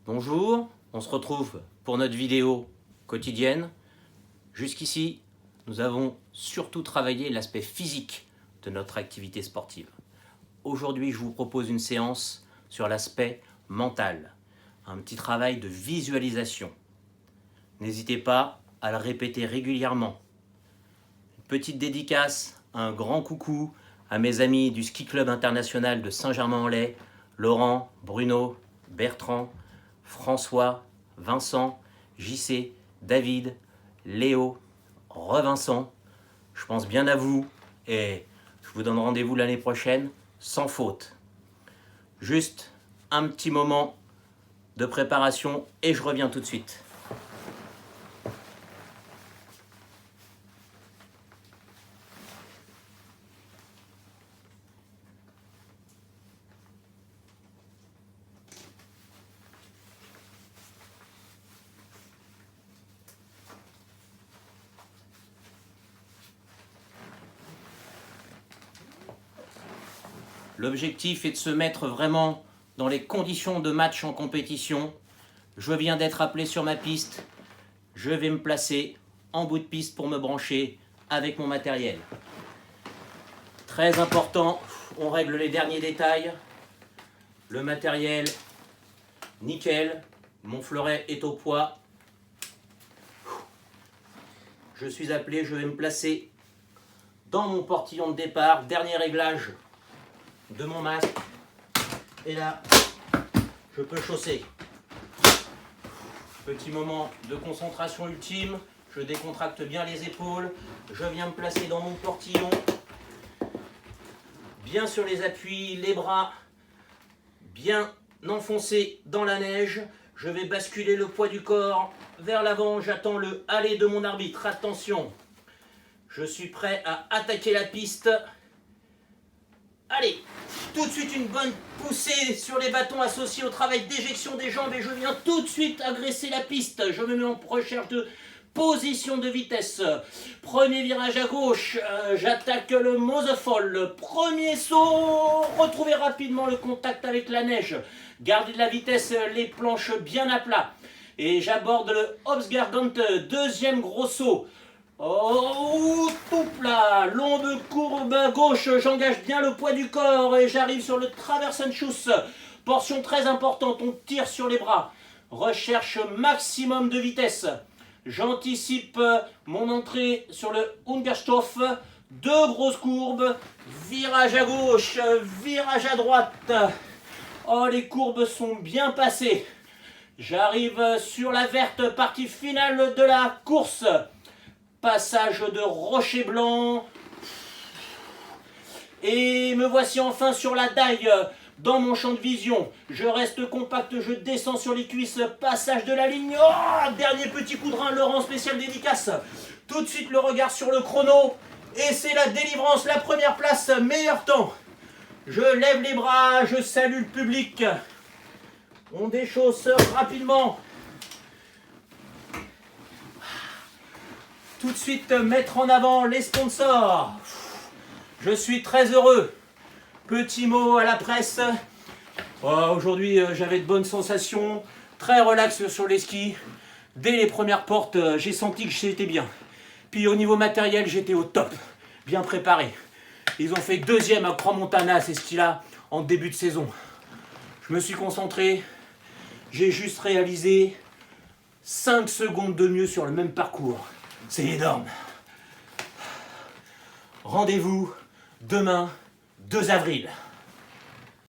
Bonjour, on se retrouve pour notre vidéo quotidienne. Jusqu'ici, nous avons surtout travaillé l'aspect physique de notre activité sportive. Aujourd'hui, je vous propose une séance sur l'aspect mental, un petit travail de visualisation. N'hésitez pas à le répéter régulièrement. Une petite dédicace, un grand coucou à mes amis du Ski Club International de Saint-Germain-en-Laye, Laurent, Bruno, Bertrand, François, Vincent, JC, David, Léo, Revincent. Je pense bien à vous et je vous donne rendez-vous l'année prochaine sans faute. Juste un petit moment de préparation et je reviens tout de suite. L'objectif est de se mettre vraiment dans les conditions de match en compétition. Je viens d'être appelé sur ma piste. Je vais me placer en bout de piste pour me brancher avec mon matériel. Très important, on règle les derniers détails. Le matériel, nickel. Mon fleuret est au poids. Je suis appelé, je vais me placer dans mon portillon de départ. Dernier réglage de mon masque. Et là, je peux chausser. Petit moment de concentration ultime. Je décontracte bien les épaules. Je viens me placer dans mon portillon. Bien sur les appuis, les bras bien enfoncés dans la neige. Je vais basculer le poids du corps vers l'avant. J'attends le aller de mon arbitre. Attention, je suis prêt à attaquer la piste. Allez, tout de suite une bonne poussée sur les bâtons associés au travail d'éjection des jambes et je viens tout de suite agresser la piste. Je me mets en recherche de position de vitesse. Premier virage à gauche, j'attaque le Mosefall. Premier saut, retrouvez rapidement le contact avec la neige. Gardez de la vitesse, les planches bien à plat. Et j'aborde le Hopsgargant, deuxième gros saut. Oh, tout plat, longue courbe à gauche, j'engage bien le poids du corps et j'arrive sur le Traversenschuss. Portion très importante, on tire sur les bras. Recherche maximum de vitesse. J'anticipe mon entrée sur le Ungerstoff. Deux grosses courbes, virage à gauche, virage à droite. Oh, les courbes sont bien passées. J'arrive sur la verte, partie finale de la course. Passage de rocher blanc. Et me voici enfin sur la daille, dans mon champ de vision. Je reste compact, je descends sur les cuisses. Passage de la ligne. Oh, dernier petit coup de rein, Laurent, spécial dédicace. Tout de suite le regard sur le chrono. Et c'est la délivrance, la première place, meilleur temps. Je lève les bras, je salue le public. On déchausse rapidement. Tout de suite mettre en avant les sponsors. Je suis très heureux. Petit mot à la presse. Oh, aujourd'hui j'avais de bonnes sensations. Très relax sur les skis. Dès les premières portes, j'ai senti que j'étais bien. Puis au niveau matériel, j'étais au top. Bien préparé. Ils ont fait deuxième à Croix-Montana, ces skis-là, en début de saison. Je me suis concentré. J'ai juste réalisé 5 secondes de mieux sur le même parcours. C'est énorme. Rendez-vous demain, 2 avril.